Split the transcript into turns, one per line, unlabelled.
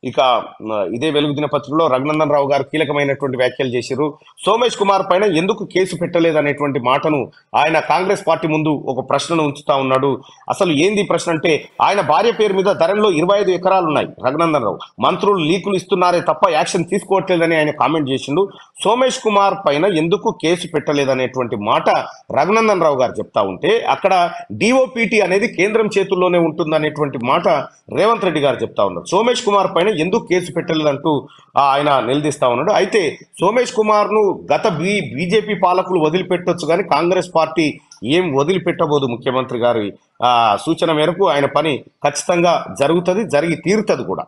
ఇక ఇదే వెలుగు దినపత్రికలో రఘునందన్ రావు గారు కీలకమైనటువంటి వ్యాఖ్యలు చేశారు. సోమేష్ కుమార్ పైన ఎందుకు కేసు పెట్టలేదనేటువంటి మాటను ఆయన కాంగ్రెస్ పార్టీ ముందు ఒక ప్రశ్నను ఉంచుతా ఉన్నాడు. అసలు ఏంది ప్రశ్న అంటే, ఆయన భార్య పేరు మీద ధరణిలో 25 ఎకరాలు ఉన్నాయి రఘునందన్ రావు, మంత్రులు లీకులు ఇస్తున్నారే తప్ప యాక్షన్ తీసుకోవట్లేదని ఆయన కామెంట్ చేసిండు. సోమేష్ కుమార్ పైన ఎందుకు కేసు పెట్టలేదనేటువంటి మాట రఘునందన్ రావు గారు చెప్తా ఉంటే, అక్కడ డిఓపిటి అనేది కేంద్రం చేతుల్లోనే ఉంటుందనేటువంటి మాట రేవంత్ రెడ్డి గారు చెప్తా ఉన్నారు. సోమేష్ కుమార్ పైన ఎందుకు కేసు పెట్టలేదంటూ ఆయన నిలదీస్తా ఉన్నాడు. అయితే సోమేష్ కుమార్ ను గత బీజేపీ పాలకులు వదిలిపెట్టొచ్చు కానీ కాంగ్రెస్ పార్టీ ఏం వదిలిపెట్టబోదు. ముఖ్యమంత్రి గారి సూచన మేరకు ఆయన పని ఖచ్చితంగా జరుగుతుంది, జరిగి తీరుతుంది కూడా.